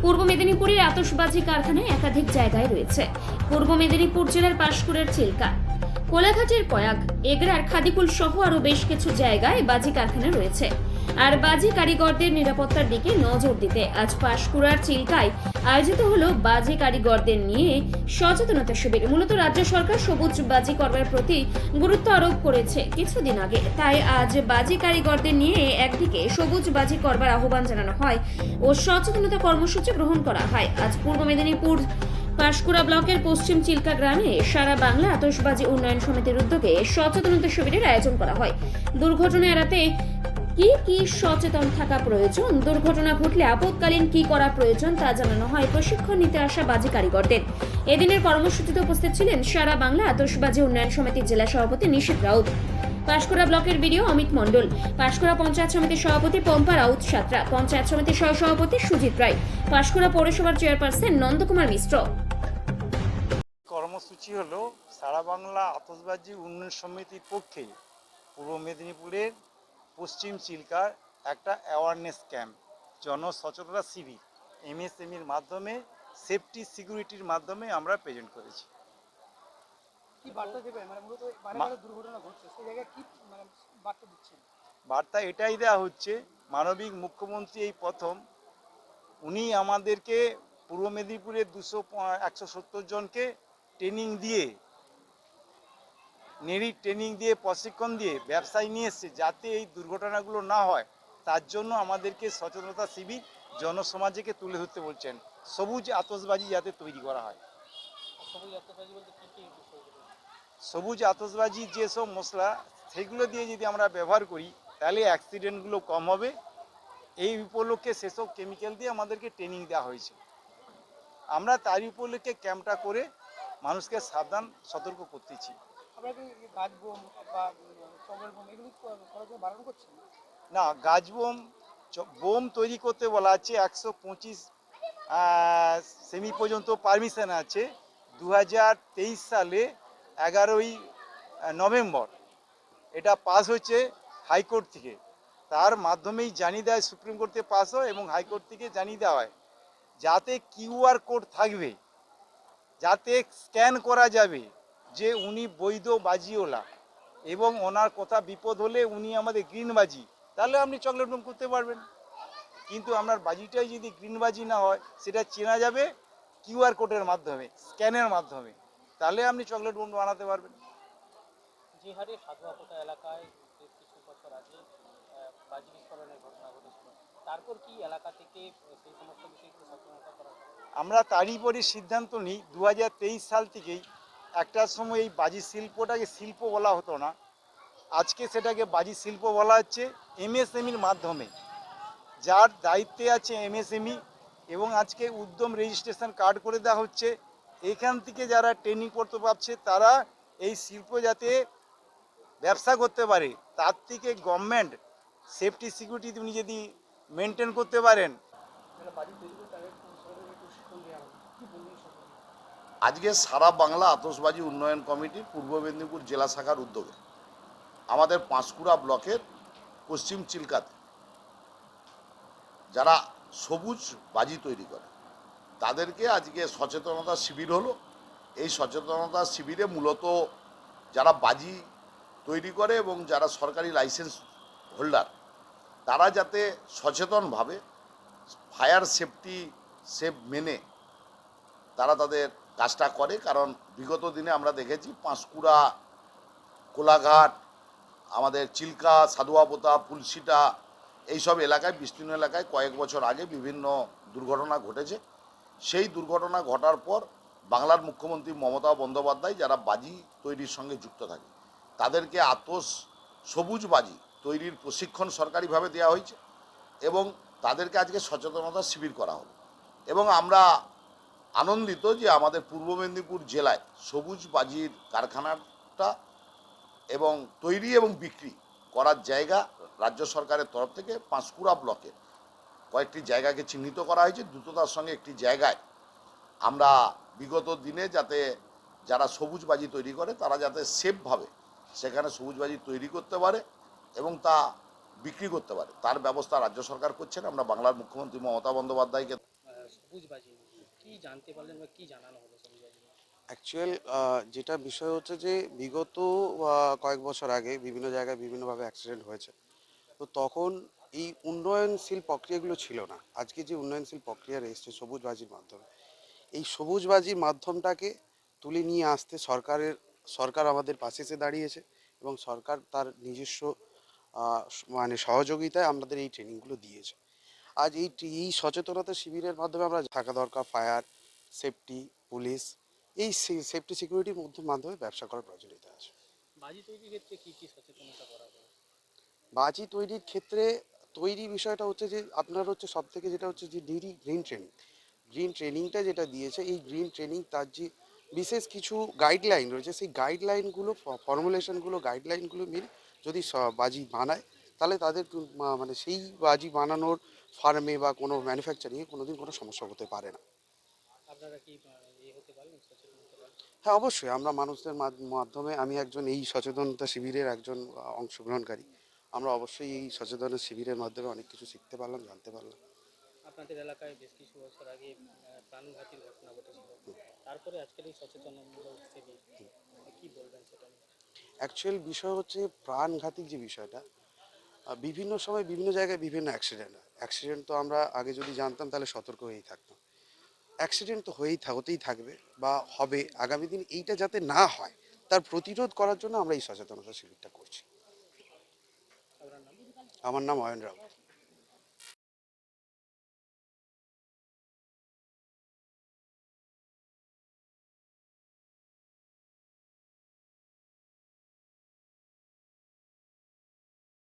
পূর্ব মেদিনীপুরের আতশবাজি কারখানায় একাধিক জায়গায় রয়েছে। পূর্ব মেদিনীপুর জেলার পাঁশকুড়ার চিল্কা, কোলাঘাটের কয়াক, এগরার খাদিকুল সহ আরো বেশ কিছু জায়গায় বাজি কারখানা রয়েছে। আর বাজি কারিগরদের নিরাপত্তার দিকে নজর দিতে আজ পাঁশকুড়ার চিল্কায় আয়োজিত হলো বাজি কারিগরদের নিয়ে সচেতনতা শিবির। মূলত রাজ্য সরকার সবুজ বাজি করবার প্রতি গুরুত্ব আরোপ করেছে কিছুদিন আগে, তাই আজ বাজি কারিগরদের নিয়ে একদিকে সবুজ বাজি করবার আহ্বান জানানো হয় ও সচেতনতা কর্মসূচি গ্রহণ করা হয়। আজ পূর্ব মেদিনীপুর পাঁশকুড়া ব্লকের পশ্চিম চিল্কা গ্রামে সারা বাংলা আতশবাজি উন্নয়ন সমিতির উদ্যোগে সচেতনতা শিবিরের আয়োজন করা হয়। দুর্ঘটনা এড়াতে কি কি সচেতন থাকা প্রয়োজন, দুর্ঘটনা ঘটলে আপদকালীন কি করা প্রয়োজন তা জানানো হয় প্রশিক্ষণ নিতে আসা বাজি কারিগরদের। এদিনের কর্মসূচিতে উপস্থিত ছিলেন সারা বাংলা আতশবাজি উন্নয়ন সমিতির জেলা সভাপতি নিশীথ রাউত, পাঁশকুড়া ব্লকের বিডিও অমিত মণ্ডল, পাঁশকুড়া পঞ্চায়েত সমিতির সভাপতি পম্পা রাউত সাত্রা, পঞ্চায়েত সমিতির সহ সভাপতি সুজিত রায়, পাঁশকুড়া পৌরসভার চেয়ারপারসন নন্দকুমার মিশ্র। কর্মসূচি হলো সারা বাংলা আতশবাজি উন্নয়ন সমিতির পক্ষে পূর্ব মেদিনীপুরের পশ্চিম চিল্কার একটা অ্যাওয়ারনেস ক্যাম্প, জনসচেতনতা শিবির এমএসএমইর মাধ্যমে সেফটি সিকিউরিটির মাধ্যমে আমরা প্রেজেন্ট করেছি। কি বার্তা দেবে, মানে মূলত দুর্ঘটনা ঘটছে সেই জায়গায় কি বার্তা দিচ্ছেন? বার্তা এটাই দেওয়া হচ্ছে, মানবিক মুখ্যমন্ত্রী এই প্রথম উনি আমাদেরকে পূর্ব মেদিনীপুরের 170 জনকে ট্রেনিং দিয়ে প্রশিক্ষণ দিয়ে ব্যবসায় নিয়ে এসছে, যাতে এই দুর্ঘটনাগুলো না হয় তার জন্য আমাদেরকে সচেতনতা শিবির জনসমাজকে তুলে ধরতে বলছেন। সবুজ আতশবাজি যাতে তৈরি করা হয়। সবুজ আতশবাজি যেসব মশলা সেগুলো দিয়ে যদি আমরা ব্যবহার করি তাহলে অ্যাক্সিডেন্টগুলো কম হবে। এই উপলক্ষে সেসব কেমিক্যাল দিয়ে আমাদেরকে ট্রেনিং দেওয়া হয়েছে। আমরা তারই উপলক্ষে ক্যাম্পটা করে মানুষকে সাবধান সতর্ক করতেছি। না, গাছ বোম তৈরি করতে বলা আছে, 125 সেমি পর্যন্ত পারমিশন আছে। 2023 সালে 11ই নভেম্বর এটা পাস হচ্ছে হাইকোর্ট থেকে, তার মাধ্যমেই জানিয়ে দেয়, সুপ্রিম কোর্ট থেকে পাস হয় এবং হাইকোর্ট থেকে জানিয়ে দেওয়া হয় যাতে কিউআর কোড থাকবে, যাতে স্ক্যান করা যাবে যে উনি বৈধ বাজিওয়ালা এবং ওনার কথা বিপদ হলে উনি আমাদের গ্রিন বাজি, তাহলে আপনি চকলেট বোম করতে পারবেন। কিন্তু আপনার বাজিটাই যদি গ্রিন বাজি না হয়, সেটা চেনা যাবে কিউআর কোডের মাধ্যমে, স্ক্যানের মাধ্যমে, তাহলে আপনি চকলেট বোম বানাতে পারবেন। যে হারে সাধুয়াপোতা এলাকায় কিছু বছর আগে বাজি বিস্ফোরণের ঘটনা ঘটেছিল, তারপর কি এলাকা থেকে সেই সমস্ত বিষয়গুলো সচেতনতা করা হয়? আমরা তারই পরে সিদ্ধান্ত নিই 2023 সাল থেকেই। একটা সময় এই বাজি শিল্পটাকে শিল্প বলা হতো না, আজকে সেটাকে বাজি শিল্প বলা হচ্ছে এমএসএমইর মাধ্যমে। যার দায়িত্বে আছে এমএসএমই এবং আজকে উদ্যম রেজিস্ট্রেশন কার্ড করে দেওয়া হচ্ছে। এখান থেকে যারা ট্রেনিং করতে পারছে তারা এই শিল্প যাতে ব্যবসা করতে পারে, তার থেকে গভর্নমেন্ট সেফটি সিকিউরিটি উনি যদি মেনটেন করতে পারেন। আজকে সারা বাংলা আতশবাজি উন্নয়ন কমিটির পূর্ব মেদিনীপুর জেলা শাখার উদ্যোগে আমাদের পাঁশকুড়া ব্লকের পশ্চিম চিল্কাতে যারা সবুজ বাজি তৈরি করে তাদেরকে আজকে সচেতনতা শিবির হলো। এই সচেতনতা শিবিরে মূলত যারা বাজি তৈরি করে এবং যারা সরকারি লাইসেন্স হোল্ডার তারা যাতে সচেতনভাবে ফায়ার সেফ মেনে তারা তাদের কাজটা করে। কারণ বিগত দিনে আমরা দেখেছি পাঁশকুড়া, কোলাঘাট, আমাদের চিল্কা, সাধুয়াপোতা, পুলসিটা এইসব এলাকায়, বিস্তীর্ণ এলাকায় কয়েক বছর আগে বিভিন্ন দুর্ঘটনা ঘটেছে। সেই দুর্ঘটনা ঘটার পর বাংলার মুখ্যমন্ত্রী মমতা বন্দ্যোপাধ্যায় যারা বাজি তৈরির সঙ্গে যুক্ত থাকে তাদেরকে সবুজ বাজি তৈরির প্রশিক্ষণ সরকারিভাবে দেওয়া হয়েছে এবং তাদেরকে আজকে সচেতনতা শিবির করা হলো। এবং আমরা আনন্দিত যে আমাদের পূর্ব মেদিনীপুর জেলায় সবুজ বাজির কারখানাটা এবং তৈরি এবং বিক্রি করার জায়গা রাজ্য সরকারের তরফ থেকে পাঁশকুড়া ব্লকের কয়েকটি জায়গাকে চিহ্নিত করা হয়েছে। দ্রুততার সঙ্গে একটি জায়গায় আমরা বিগত দিনে যাতে যারা সবুজ বাজি তৈরি করে তারা যাতে সেফভাবে সেখানে সবুজ বাজি তৈরি করতে পারে এবং তা বিক্রি করতে পারে তার ব্যবস্থা রাজ্য সরকার করছেন। আমরা বাংলার মুখ্যমন্ত্রী মমতা বন্দ্যোপাধ্যায়কে সবুজবাজি কি জানতে পারলেন বা কি জানানো হলো সবুজবাজি নিয়ে? অ্যাকচুয়াল যেটা বিষয় হচ্ছে যে বিগত কয়েক বছর আগে বিভিন্ন জায়গায় বিভিন্নভাবে অ্যাক্সিডেন্ট হয়েছে। তো তখন এই উন্নয়নশীল প্রক্রিয়াগুলো ছিল না। আজকে যে উন্নয়নশীল প্রক্রিয়া এসেছে সবুজবাজির মাধ্যমে, এই সবুজবাজির মাধ্যমটাকে তুলে নিয়ে আসতে সরকার আমাদের পাশে এসে দাঁড়িয়েছে এবং সরকার তার নিজস্ব মানে সহযোগিতায় আমাদের এই ট্রেনিংগুলো দিয়েছে। আজ এই সচেতনতা শিবিরের মাধ্যমে আমরা থাকা দরকার ফায়ার সেফটি পুলিশ এই সেফটি সিকিউরিটির মাধ্যমে ব্যবসা করার প্রয়োজনীয়তা আছে। বাজি তৈরির ক্ষেত্রে কি কি সচেতনতা করা হবে? বাজি তৈরির ক্ষেত্রে তৈরি বিষয়টা হচ্ছে যে আপনার হচ্ছে সব থেকে যেটা হচ্ছে যে গ্রিন ট্রেনিংটা যেটা দিয়েছে এই গ্রিন ট্রেনিং তার যে বিশেষ কিছু গাইডলাইন রয়েছে সেই গাইডলাইনগুলো ফর্মুলেশনগুলো গাইডলাইনগুলো মিল যদি বাজি বানায় তাহলে তাদের মানে সেই বাজি বানানোর ফার্মে বা কোনো ম্যানুফ্যাকচারিংয়ে কোনোদিন কোনো সমস্যা হতে পারে না। আপনারা কি হতে পারবেন, সচেতন হতে পারবেন? হ্যাঁ অবশ্যই আমরা মানুষদের মাধ্যমে আমি একজন এই সচেতনতা শিবিরের একজন অংশগ্রহণকারী। আমরা অবশ্যই এই সচেতনতা শিবিরের মাধ্যমে অনেক কিছু শিখতে পারলাম জানতে পারলাম। আপনাদের এলাকায় বেশ কিছু বছর আগে প্রাণঘাতীর ঘটনা ঘটেছিল, তারপরে আজকের এই সচেতনমূলক শিবির, কি বলবেন সেটা নিয়ে? অ্যাকচুয়াল বিষয় হচ্ছে প্রাণঘাতী যে বিষয়টা বিভিন্ন সময় বিভিন্ন জায়গায় বিভিন্ন অ্যাক্সিডেন্ট হয়। অ্যাক্সিডেন্ট তো আমরা আগে যদি জানতাম তাহলে সতর্ক হয়েই থাকতাম। অ্যাক্সিডেন্ট তো হতেই থাকবে বা হবে আগামী দিন এইটা যাতে না হয় তার প্রতিরোধ করার জন্য আমরা এই সচেতনতা শিবিরটা করছি। আপনার নাম? আমার নাম অয়ন রাউত।